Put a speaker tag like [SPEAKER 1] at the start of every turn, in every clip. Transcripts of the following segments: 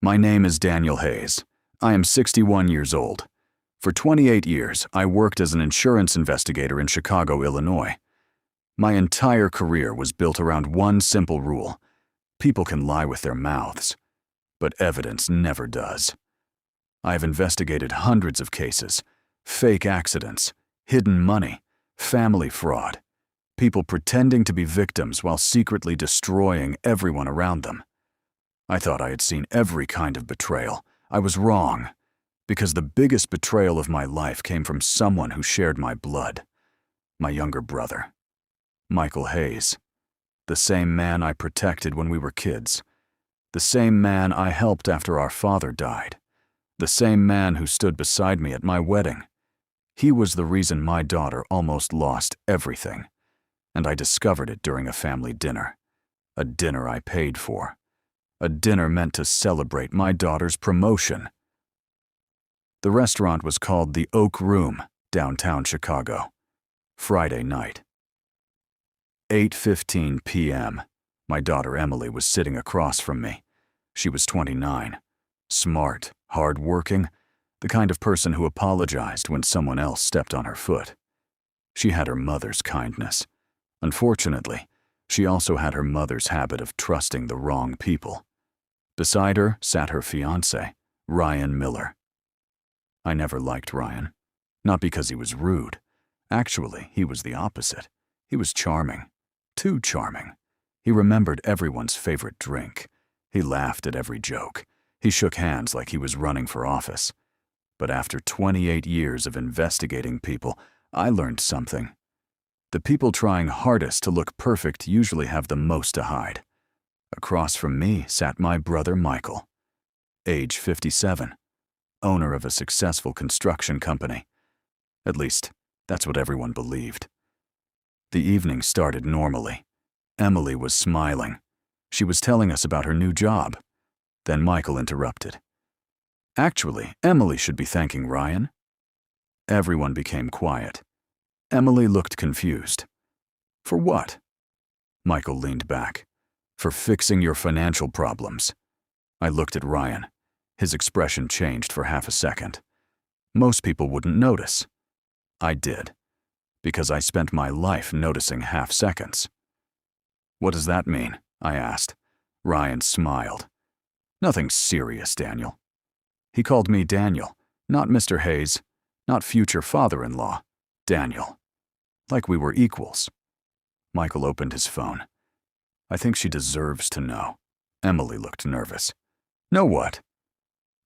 [SPEAKER 1] My name is Daniel Hayes. I am 61 years old. For 28 years, I worked as an insurance investigator in Chicago, Illinois. My entire career was built around one simple rule. People can lie with their mouths, but evidence never does. I have investigated hundreds of cases, fake accidents, hidden money, family fraud, people pretending to be victims while secretly destroying everyone around them. I thought I had seen every kind of betrayal. I was wrong, because the biggest betrayal of my life came from someone who shared my blood. My younger brother, Michael Hayes. The same man I protected when we were kids. The same man I helped after our father died. The same man who stood beside me at my wedding. He was the reason my daughter almost lost everything. And I discovered it during a family dinner. A dinner I paid for. A dinner meant to celebrate my daughter's promotion. The restaurant was called the Oak Room, downtown Chicago. Friday night. 8:15 p.m. My daughter Emily was sitting across from me. She was 29. Smart, hard-working, the kind of person who apologized when someone else stepped on her foot. She had her mother's kindness. Unfortunately, she also had her mother's habit of trusting the wrong people. Beside her sat her fiancé, Ryan Miller. I never liked Ryan. Not because he was rude. Actually, he was the opposite. He was charming. Too charming. He remembered everyone's favorite drink. He laughed at every joke. He shook hands like he was running for office. But after 28 years of investigating people, I learned something. The people trying hardest to look perfect usually have the most to hide. Across from me sat my brother Michael, age 57, owner of a successful construction company. At least, that's what everyone believed. The evening started normally. Emily was smiling. She was telling us about her new job. Then Michael interrupted. Actually, Emily should be thanking Ryan. Everyone became quiet. Emily looked confused. For what? Michael leaned back. For fixing your financial problems. I looked at Ryan. His expression changed for half a second. Most people wouldn't notice. I did, because I spent my life noticing half seconds. What does that mean? I asked. Ryan smiled. Nothing serious, Daniel. He called me Daniel, not Mr. Hayes, not future father-in-law. Daniel. Like we were equals. Michael opened his phone. I think she deserves to know. Emily looked nervous. Know what?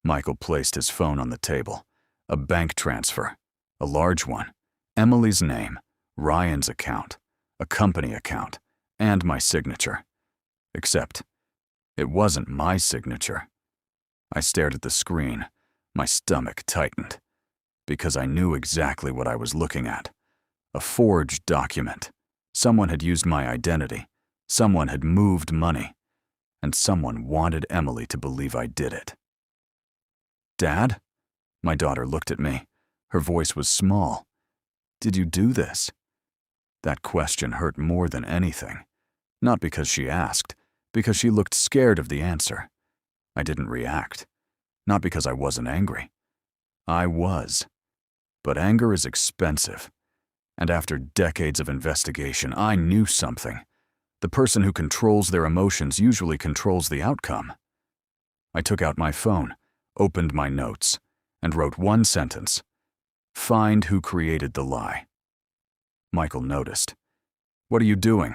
[SPEAKER 1] Michael placed his phone on the table. A bank transfer. A large one. Emily's name. Ryan's account. A company account. And my signature. Except, it wasn't my signature. I stared at the screen. My stomach tightened. Because I knew exactly what I was looking at. A forged document. Someone had used my identity. Someone had moved money. And someone wanted Emily to believe I did it. Dad? My daughter looked at me. Her voice was small. Did you do this? That question hurt more than anything. Not because she asked, because she looked scared of the answer. I didn't react. Not because I wasn't angry. I was. But anger is expensive. And after decades of investigation, I knew something. The person who controls their emotions usually controls the outcome. I took out my phone, opened my notes, and wrote one sentence. Find who created the lie. Michael noticed. What are you doing?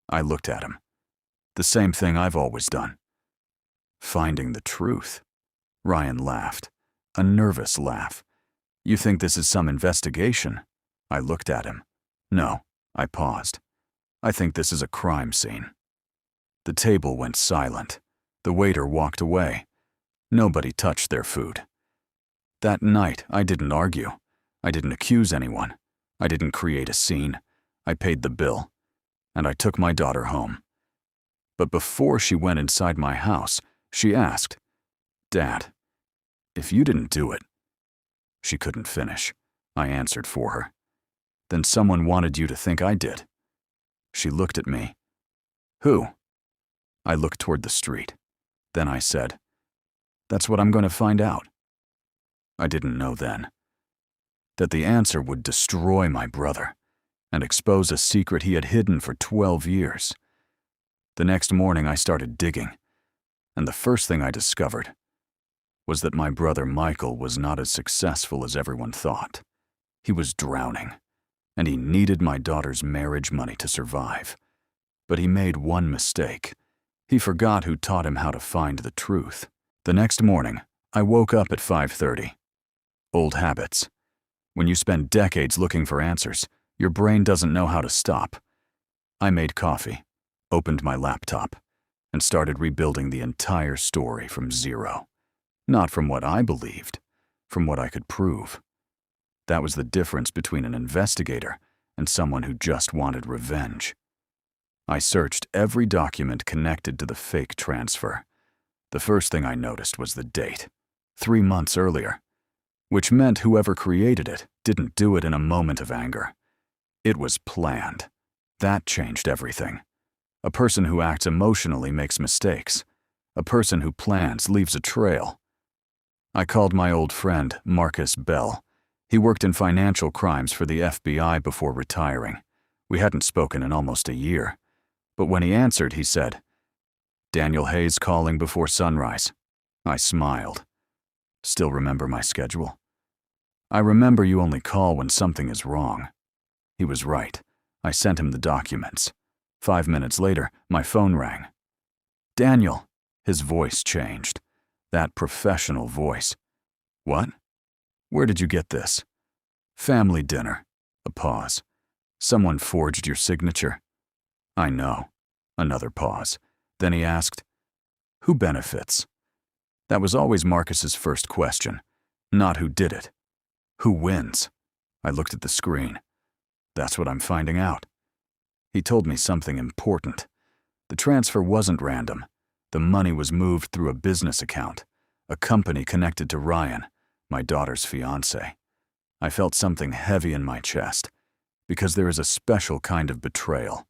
[SPEAKER 1] I looked at him. The same thing I've always done. Finding the truth. Ryan laughed. A nervous laugh. You think this is some investigation? I looked at him. No, I paused. I think this is a crime scene. The table went silent. The waiter walked away. Nobody touched their food. That night, I didn't argue. I didn't accuse anyone. I didn't create a scene. I paid the bill. And I took my daughter home. But before she went inside my house, she asked, Dad, if you didn't do it. She couldn't finish. I answered for her. Then someone wanted you to think I did. She looked at me. Who? I looked toward the street. Then I said, That's what I'm going to find out. I didn't know then that the answer would destroy my brother and expose a secret he had hidden for 12 years. The next morning I started digging, and the first thing I discovered was that my brother Michael was not as successful as everyone thought. He was drowning, and he needed my daughter's marriage money to survive. But he made one mistake. He forgot who taught him how to find the truth. The next morning, I woke up at 5:30. Old habits. When you spend decades looking for answers, your brain doesn't know how to stop. I made coffee, opened my laptop, and started rebuilding the entire story from zero. Not from what I believed, from what I could prove. That was the difference between an investigator and someone who just wanted revenge. I searched every document connected to the fake transfer. The first thing I noticed was the date, 3 months earlier, which meant whoever created it didn't do it in a moment of anger. It was planned. That changed everything. A person who acts emotionally makes mistakes. A person who plans leaves a trail. I called my old friend, Marcus Bell. He worked in financial crimes for the FBI before retiring. We hadn't spoken in almost a year. But when he answered, he said, "Daniel Hayes calling before sunrise." I smiled. "Still remember my schedule?" "I remember you only call when something is wrong." He was right. I sent him the documents. 5 minutes later, my phone rang. "Daniel." His voice changed. That professional voice. "What? Where did you get this?" "Family dinner." A pause. "Someone forged your signature." "I know." Another pause. Then he asked, "Who benefits?" That was always Marcus's first question. Not who did it. Who wins? I looked at the screen. That's what I'm finding out. He told me something important. The transfer wasn't random. The money was moved through a business account, a company connected to Ryan, my daughter's fiancé. I felt something heavy in my chest, because there is a special kind of betrayal.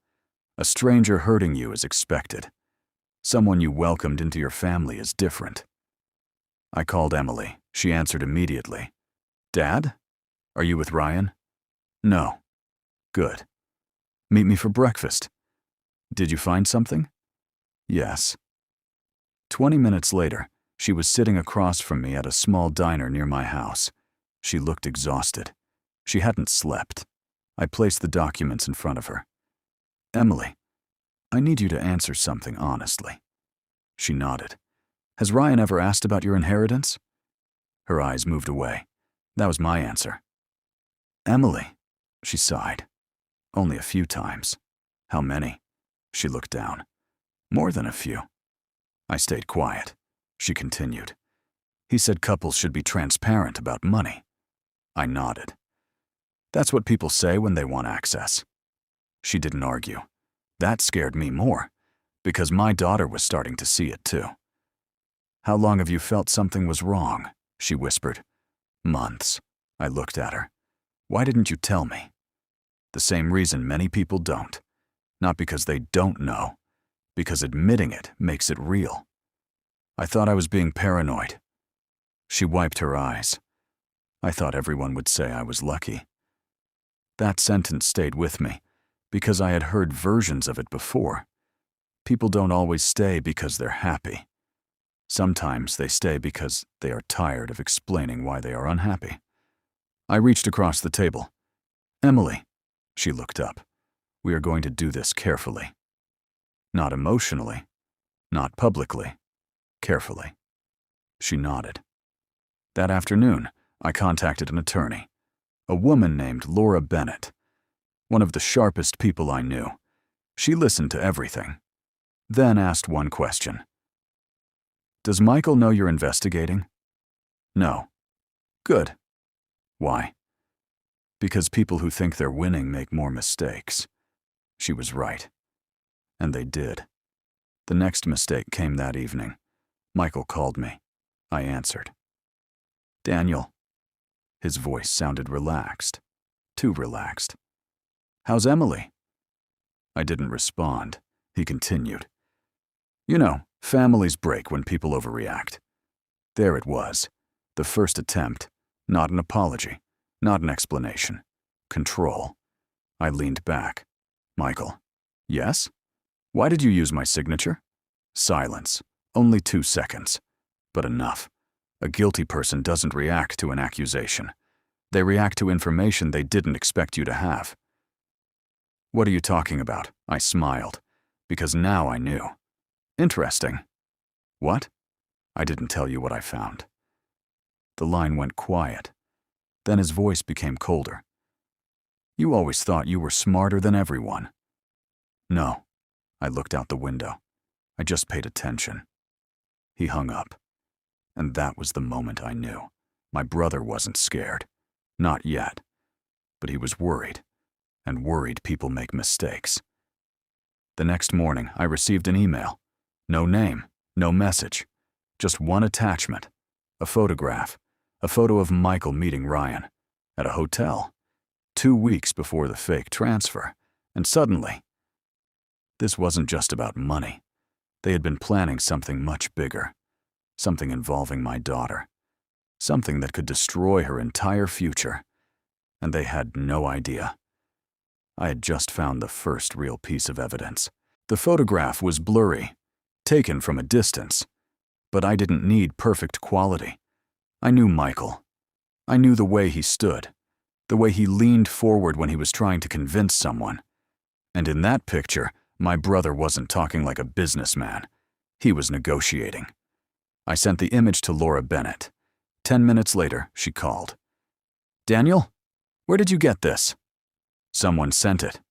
[SPEAKER 1] A stranger hurting you is expected. Someone you welcomed into your family is different. I called Emily. She answered immediately. "Dad? Are you with Ryan?" "No." "Good. Meet me for breakfast." "Did you find something?" "Yes." 20 minutes later, she was sitting across from me at a small diner near my house. She looked exhausted. She hadn't slept. I placed the documents in front of her. "Emily, I need you to answer something honestly." She nodded. "Has Ryan ever asked about your inheritance?" Her eyes moved away. That was my answer. "Emily," she sighed. "Only a few times." "How many?" She looked down. "More than a few." I stayed quiet. She continued. "He said couples should be transparent about money." I nodded. "That's what people say when they want access." She didn't argue. That scared me more, because my daughter was starting to see it too. "How long have you felt something was wrong?" she whispered. "Months." I looked at her. "Why didn't you tell me?" "The same reason many people don't. Not because they don't know, because admitting it makes it real." I thought I was being paranoid. She wiped her eyes. "I thought everyone would say I was lucky." That sentence stayed with me, because I had heard versions of it before. People don't always stay because they're happy. Sometimes they stay because they are tired of explaining why they are unhappy. I reached across the table. "Emily," she looked up, "we are going to do this carefully. Not emotionally, not publicly, carefully." She nodded. That afternoon, I contacted an attorney, a woman named Laura Bennett, one of the sharpest people I knew. She listened to everything, then asked one question. "Does Michael know you're investigating?" "No." "Good." "Why?" "Because people who think they're winning make more mistakes." She was right. And they did. The next mistake came that evening. Michael called me. I answered. "Daniel." His voice sounded relaxed. Too relaxed. "How's Emily?" I didn't respond. He continued. "You know, families break when people overreact. There it was. The first attempt. Not an apology. Not an explanation. Control. I leaned back. Michael. Yes? Why did you use my signature? Silence. Only 2 seconds. But enough. A guilty person doesn't react to an accusation. They react to information they didn't expect you to have. What are you talking about? I smiled, because now I knew. Interesting. What? I didn't tell you what I found. The line went quiet. Then his voice became colder. You always thought you were smarter than everyone. No. I looked out the window. I just paid attention. He hung up. And that was the moment I knew. My brother wasn't scared. Not yet. But he was worried. And worried people make mistakes. The next morning, I received an email. No name, no message. Just one attachment. A photograph. A photo of Michael meeting Ryan. At a hotel. 2 weeks before the fake transfer. And suddenly, this wasn't just about money. They had been planning something much bigger. Something involving my daughter. Something that could destroy her entire future. And they had no idea. I had just found the first real piece of evidence. The photograph was blurry, taken from a distance. But I didn't need perfect quality. I knew Michael. I knew the way he stood. The way he leaned forward when he was trying to convince someone. And in that picture, my brother wasn't talking like a businessman. He was negotiating. I sent the image to Laura Bennett. 10 minutes later, she called. Daniel, where did you get this? Someone sent it.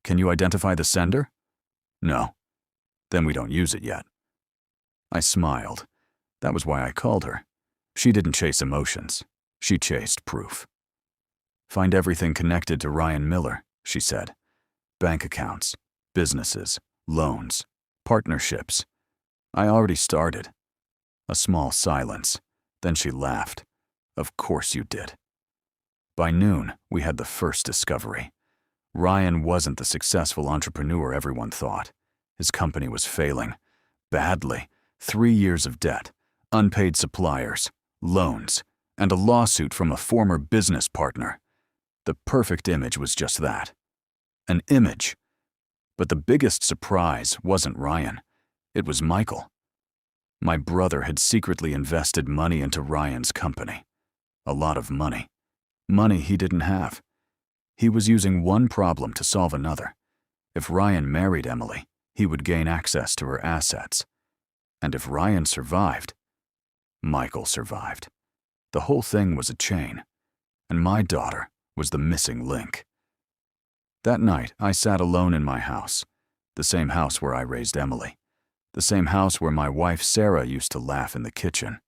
[SPEAKER 1] Can you identify the sender? No. Then we don't use it yet. I smiled. That was why I called her. She didn't chase emotions. She chased proof. Find everything connected to Ryan Miller, she said. Bank accounts, businesses, loans, partnerships. I already started. A small silence. Then she laughed. Of course you did. By noon, we had the first discovery. Ryan wasn't the successful entrepreneur everyone thought. His company was failing. Badly. 3 years of debt, unpaid suppliers, loans, and a lawsuit from a former business partner. The perfect image was just that. An image. But the biggest surprise wasn't Ryan. It was Michael. My brother had secretly invested money into Ryan's company. A lot of money. Money he didn't have. He was using one problem to solve another. If Ryan married Emily, he would gain access to her assets. And if Ryan survived, Michael survived. The whole thing was a chain. And my daughter was the missing link. That night, I sat alone in my house. The same house where I raised Emily. The same house where my wife Sarah used to laugh in the kitchen.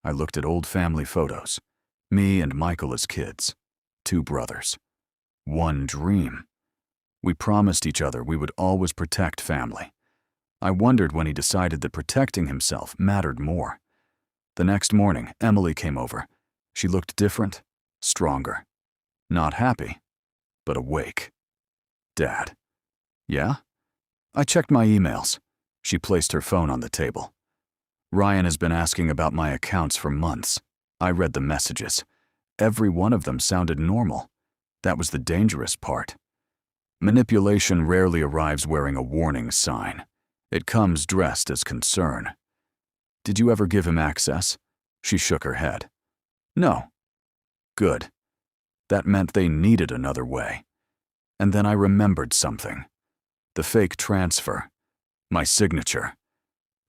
[SPEAKER 1] I looked at old family photos. Me and Michael as kids. 2 brothers. One dream. We promised each other we would always protect family. I wondered when he decided that protecting himself mattered more. The next morning, Emily came over. She looked different, stronger. Not happy, but awake. Dad. Yeah? I checked my emails. She placed her phone on the table. Ryan has been asking about my accounts for months. I read the messages. Every one of them sounded normal. That was the dangerous part. Manipulation rarely arrives wearing a warning sign. It comes dressed as concern. Did you ever give him access? She shook her head. No. Good. That meant they needed another way. And then I remembered something. The fake transfer. My signature.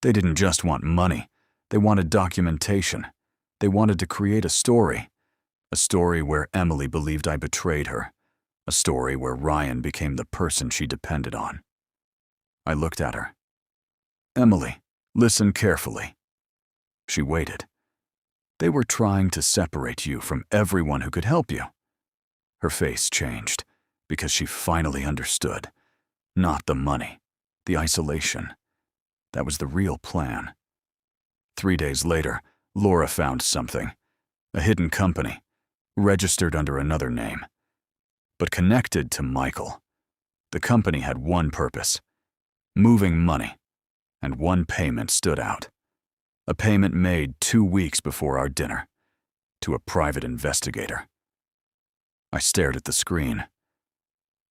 [SPEAKER 1] They didn't just want money. They wanted documentation. They wanted to create a story. A story where Emily believed I betrayed her. A story where Ryan became the person she depended on. I looked at her. Emily, listen carefully. She waited. They were trying to separate you from everyone who could help you. Her face changed because she finally understood. Not the money, the isolation. That was the real plan. 3 days later, Laura found something. A hidden company, registered under another name, but connected to Michael. The company had one purpose, moving money, and one payment stood out. A payment made 2 weeks before our dinner. To a private investigator. I stared at the screen.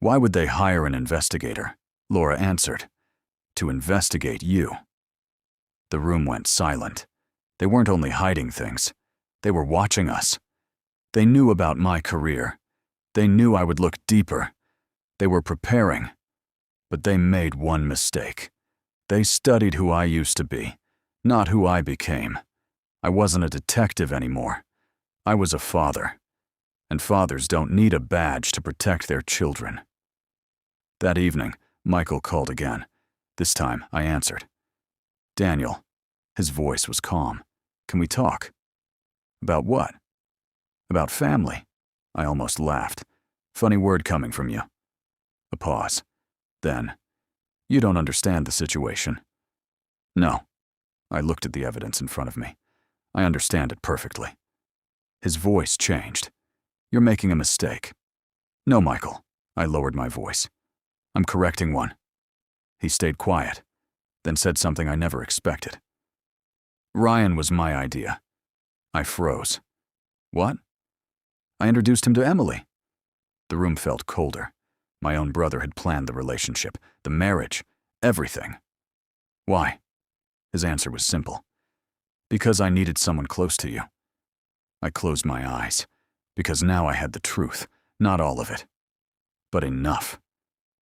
[SPEAKER 1] Why would they hire an investigator? Laura answered. To investigate you. The room went silent. They weren't only hiding things. They were watching us. They knew about my career. They knew I would look deeper. They were preparing. But they made one mistake. They studied who I used to be, not who I became. I wasn't a detective anymore. I was a father. And fathers don't need a badge to protect their children. That evening, Michael called again. This time, I answered. Daniel. His voice was calm. Can we talk? About what? About family. I almost laughed. Funny word coming from you. A pause. Then, you don't understand the situation. No. I looked at the evidence in front of me. I understand it perfectly. His voice changed. You're making a mistake. No, Michael. I lowered my voice. I'm correcting one. He stayed quiet, then said something I never expected. Ryan was my idea. I froze. What? I introduced him to Emily. The room felt colder. My own brother had planned the relationship, the marriage, everything. Why? His answer was simple. Because I needed someone close to you. I closed my eyes, because now I had the truth, not all of it. But enough.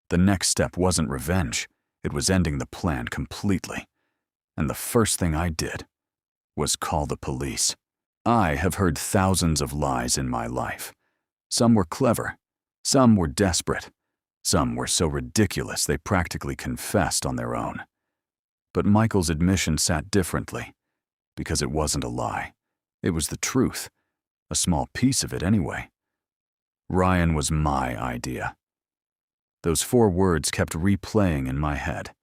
[SPEAKER 1] The next step wasn't revenge. It was ending the plan completely. And the first thing I did was call the police. I have heard thousands of lies in my life. Some were clever. Some were desperate. Some were so ridiculous they practically confessed on their own. But Michael's admission sat differently, because it wasn't a lie. It was the truth, a small piece of it anyway. Ryan was my idea. Those 4 words kept replaying in my head.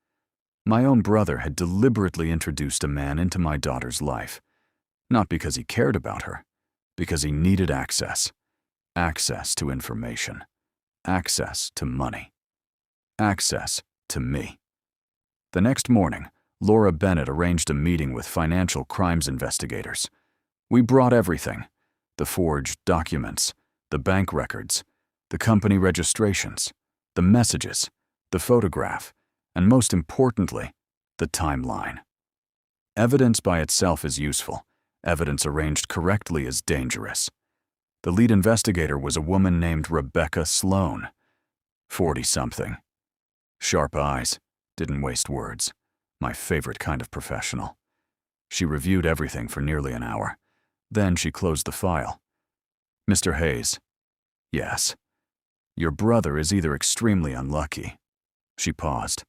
[SPEAKER 1] My own brother had deliberately introduced a man into my daughter's life, not because he cared about her, because he needed access. Access to information. Access to money. Access to me. The next morning, Laura Bennett arranged a meeting with financial crimes investigators. We brought everything: the forged documents, the bank records, the company registrations, the messages, the photograph, and most importantly, the timeline. Evidence by itself is useful. Evidence arranged correctly is dangerous. The lead investigator was a woman named Rebecca Sloan, 40-something. Sharp eyes, didn't waste words. My favorite kind of professional. She reviewed everything for nearly an hour. Then she closed the file. Mr. Hayes. Yes. Your brother is either extremely unlucky. She paused.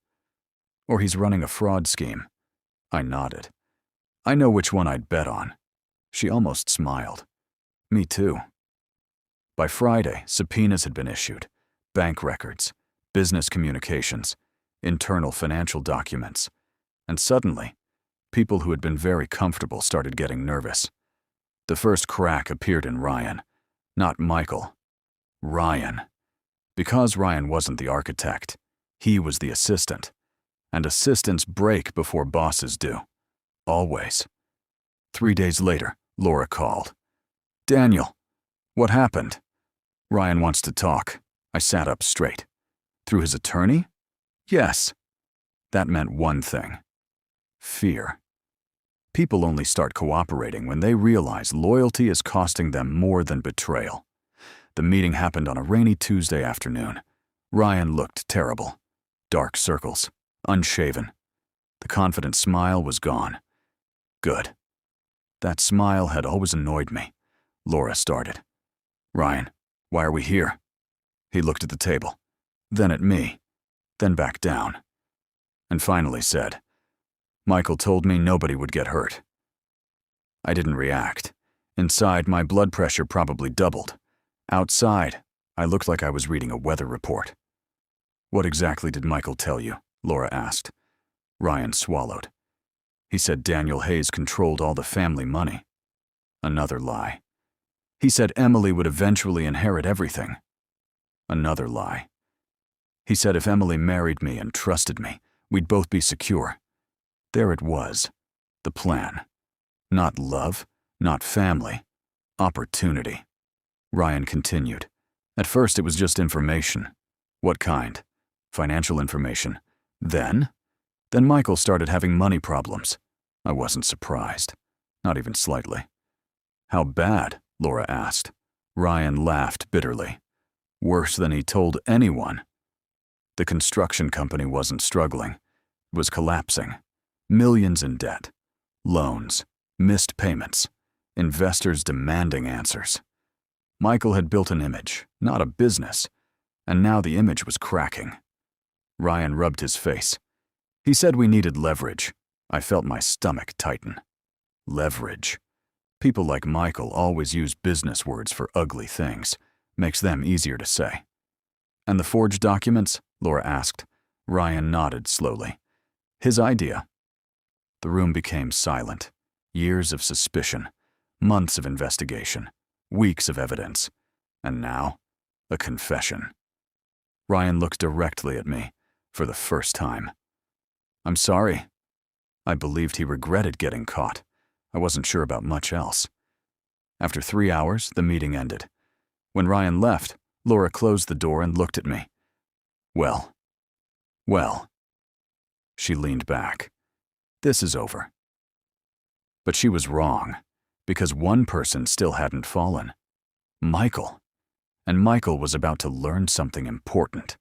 [SPEAKER 1] Or he's running a fraud scheme. I nodded. I know which one I'd bet on. She almost smiled. Me too. By Friday, subpoenas had been issued. Bank records, business communications, internal financial documents. And suddenly, people who had been very comfortable started getting nervous. The first crack appeared in Ryan. Not Michael. Ryan. Because Ryan wasn't the architect, he was the assistant. And assistants break before bosses do. Always. 3 days later, Laura called. Daniel, what happened? Ryan wants to talk. I sat up straight. Through his attorney? Yes. That meant one thing. Fear. People only start cooperating when they realize loyalty is costing them more than betrayal. The meeting happened on a rainy Tuesday afternoon. Ryan looked terrible. Dark circles. Unshaven. The confident smile was gone. Good. That smile had always annoyed me. Laura started. Ryan, why are we here? He looked at the table, then at me, then back down, and finally said, Michael told me nobody would get hurt. I didn't react. Inside, my blood pressure probably doubled. Outside, I looked like I was reading a weather report. What exactly did Michael tell you? Laura asked. Ryan swallowed. He said Daniel Hayes controlled all the family money. Another lie. He said Emily would eventually inherit everything. Another lie. He said if Emily married me and trusted me, we'd both be secure. There it was. The plan. Not love, not family. Opportunity. Ryan continued. At first it was just information. What kind? Financial information. Then Michael started having money problems. I wasn't surprised. Not even slightly. How bad? Laura asked. Ryan laughed bitterly. Worse than he told anyone. The construction company wasn't struggling. It was collapsing. Millions in debt. Loans. Missed payments. Investors demanding answers. Michael had built an image, not a business, and now the image was cracking. Ryan rubbed his face. He said we needed leverage. I felt my stomach tighten. Leverage. People like Michael always use business words for ugly things. Makes them easier to say. And the forged documents? Laura asked. Ryan nodded slowly. His idea. The room became silent. Years of suspicion. Months of investigation. Weeks of evidence. And now, a confession. Ryan looked directly at me, for the first time. I'm sorry. I believed he regretted getting caught. I wasn't sure about much else. After 3 hours, the meeting ended. When Ryan left, Laura closed the door and looked at me. Well. She leaned back. This is over. But she was wrong, because one person still hadn't fallen. Michael. And Michael was about to learn something important.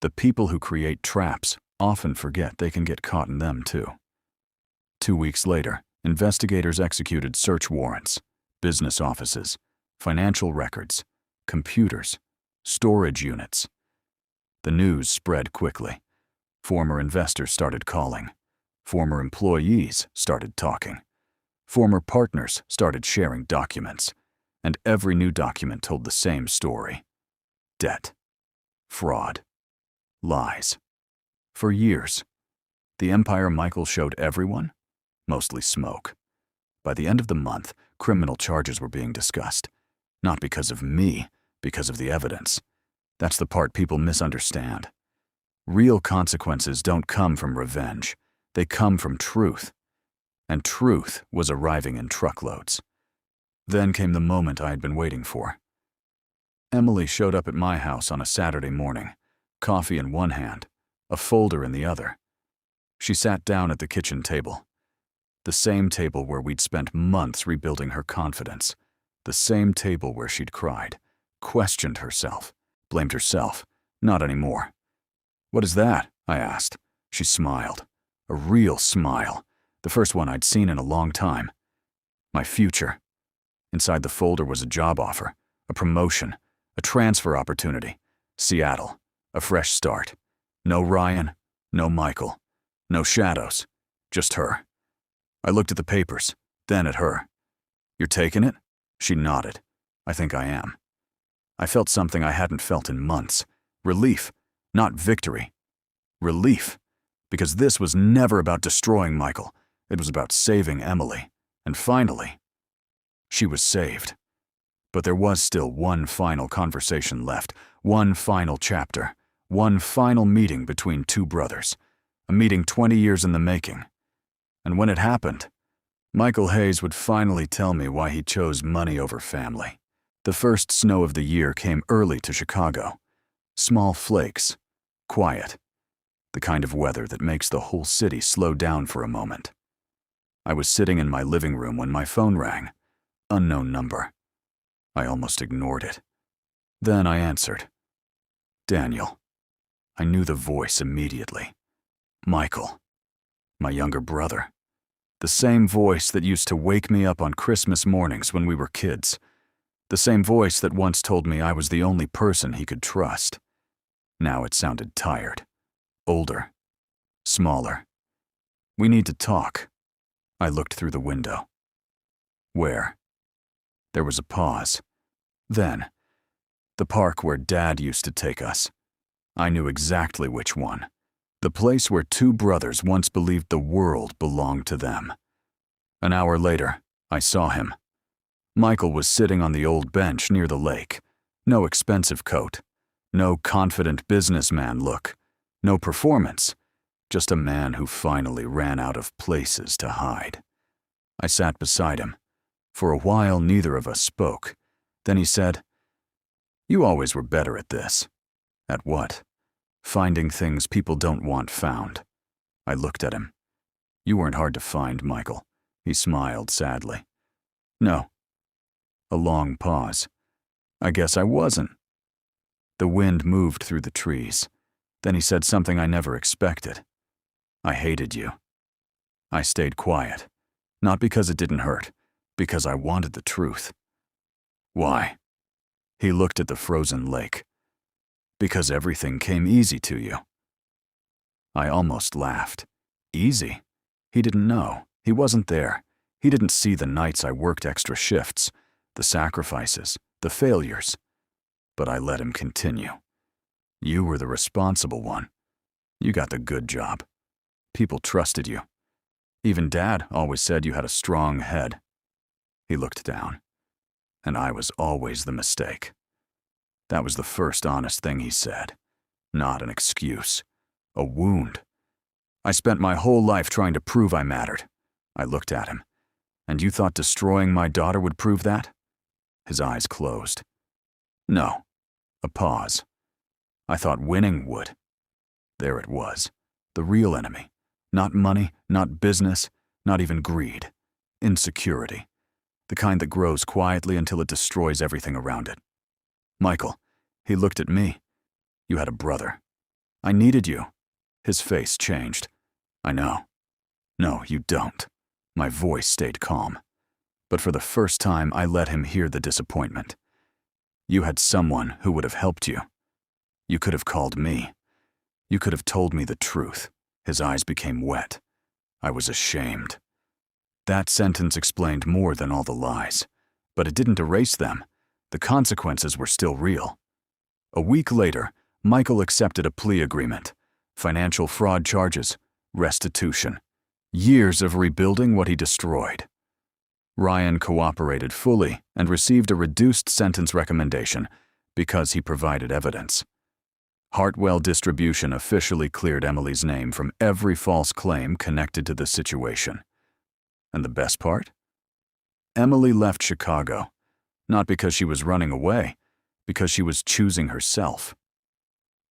[SPEAKER 1] The people who create traps often forget they can get caught in them too. 2 weeks later, investigators executed search warrants, business offices, financial records, computers, storage units. The news spread quickly. Former investors started calling. Former employees started talking. Former partners started sharing documents. And every new document told the same story. Debt. Fraud. Lies. For years. The empire Michael showed everyone? Mostly smoke. By the end of the month, criminal charges were being discussed. Not because of me, because of the evidence. That's the part people misunderstand. Real consequences don't come from revenge. They come from truth. And truth was arriving in truckloads. Then came the moment I had been waiting for. Emily showed up at my house on a Saturday morning, coffee in one hand, a folder in the other. She sat down at the kitchen table. The same table where we'd spent months rebuilding her confidence. The same table where she'd cried, questioned herself, blamed herself. Not anymore. What is that? I asked. She smiled. A real smile. The first one I'd seen in a long time. My future. Inside the folder was a job offer, a promotion, a transfer opportunity. Seattle. A fresh start. No Ryan, no Michael. No shadows. Just her. I looked at the papers, then at her. You're taking it? She nodded. I think I am. I felt something I hadn't felt in months. Relief, not victory. Relief. Because this was never about destroying Michael. It was about saving Emily. And finally, she was saved. But there was still one final conversation left, one final chapter, one final meeting between two brothers. A meeting 20 years in the making. And when it happened, Michael Hayes would finally tell me why he chose money over family. The first snow of the year came early to Chicago. Small flakes. Quiet. The kind of weather that makes the whole city slow down for a moment. I was sitting in my living room when my phone rang. Unknown number. I almost ignored it. Then I answered. Daniel. I knew the voice immediately. Michael. My younger brother. The same voice that used to wake me up on Christmas mornings when we were kids. The same voice that once told me I was the only person he could trust. Now it sounded tired. Older. Smaller. We need to talk. I looked through the window. Where? There was a pause. Then, the park where Dad used to take us. I knew exactly which one. The place where two brothers once believed the world belonged to them. An hour later, I saw him. Michael was sitting on the old bench near the lake. No expensive coat. No confident businessman look. No performance. Just a man who finally ran out of places to hide. I sat beside him. For a while, neither of us spoke. Then he said, "You always were better at this." "At what?" "Finding things people don't want found." I looked at him. "You weren't hard to find, Michael." He smiled sadly. "No." A long pause. "I guess I wasn't." The wind moved through the trees. Then he said something I never expected. "I hated you." I stayed quiet. Not because it didn't hurt, because I wanted the truth. "Why?" He looked at the frozen lake. "Because everything came easy to you." I almost laughed. Easy? He didn't know. He wasn't there. He didn't see the nights I worked extra shifts, the sacrifices, the failures. But I let him continue. "You were the responsible one. You got the good job. People trusted you. Even Dad always said you had a strong head." He looked down. "And I was always the mistake." That was the first honest thing he said. Not an excuse. A wound. "I spent my whole life trying to prove I mattered." I looked at him. "And you thought destroying my daughter would prove that?" His eyes closed. "No." A pause. "I thought winning would." There it was. The real enemy. Not money, not business, not even greed. Insecurity. The kind that grows quietly until it destroys everything around it. "Michael," he looked at me. "You had a brother. I needed you." His face changed. "I know." "No, you don't." My voice stayed calm. But for the first time, I let him hear the disappointment. "You had someone who would have helped you. You could have called me. You could have told me the truth." His eyes became wet. I was ashamed. That sentence explained more than all the lies. But it didn't erase them. The consequences were still real. A week later, Michael accepted a plea agreement. Financial fraud charges, restitution. Years of rebuilding what he destroyed. Ryan cooperated fully and received a reduced sentence recommendation because he provided evidence. Hartwell Distribution officially cleared Emily's name from every false claim connected to the situation. And the best part? Emily left Chicago, not because she was running away, because she was choosing herself.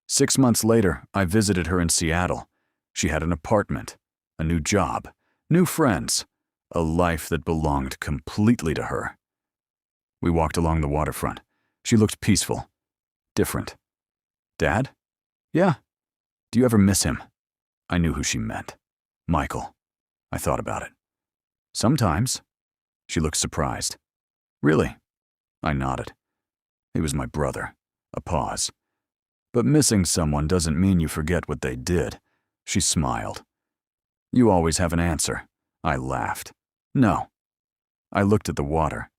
[SPEAKER 1] 6 months later, I visited her in Seattle. She had an apartment, a new job, new friends, a life that belonged completely to her. We walked along the waterfront. She looked peaceful, different. "Dad?" "Yeah." "Do you ever miss him?" I knew who she meant. Michael. I thought about it. "Sometimes." She looked surprised. "Really?" I nodded. "He was my brother." A pause. "But missing someone doesn't mean you forget what they did." She smiled. "You always have an answer." I laughed. "No." I looked at the water.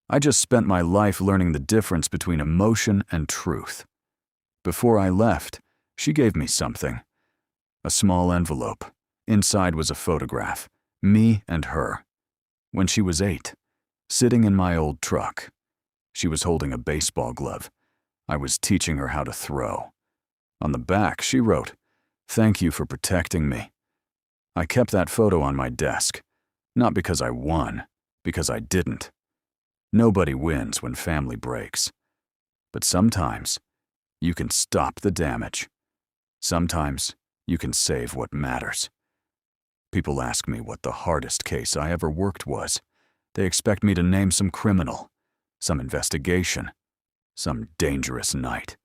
[SPEAKER 1] I just spent my life learning the difference between emotion and truth. Before I left, she gave me something. A small envelope. Inside was a photograph. Me and her. When she was 8. Sitting in my old truck. She was holding a baseball glove. I was teaching her how to throw. On the back, she wrote, "Thank you for protecting me." I kept that photo on my desk. Not because I won, because I didn't. Nobody wins when family breaks. But sometimes, you can stop the damage. Sometimes, you can save what matters. People ask me what the hardest case I ever worked was. They expect me to name some criminal, some investigation, some dangerous night.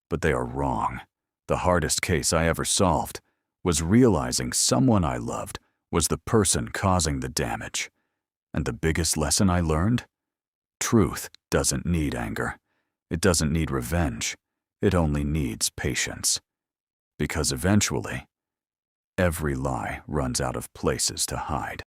[SPEAKER 1] But they are wrong. The hardest case I ever solved was realizing someone I loved was the person causing the damage. And the biggest lesson I learned? Truth doesn't need anger. It doesn't need revenge. It only needs patience. Because eventually, every lie runs out of places to hide.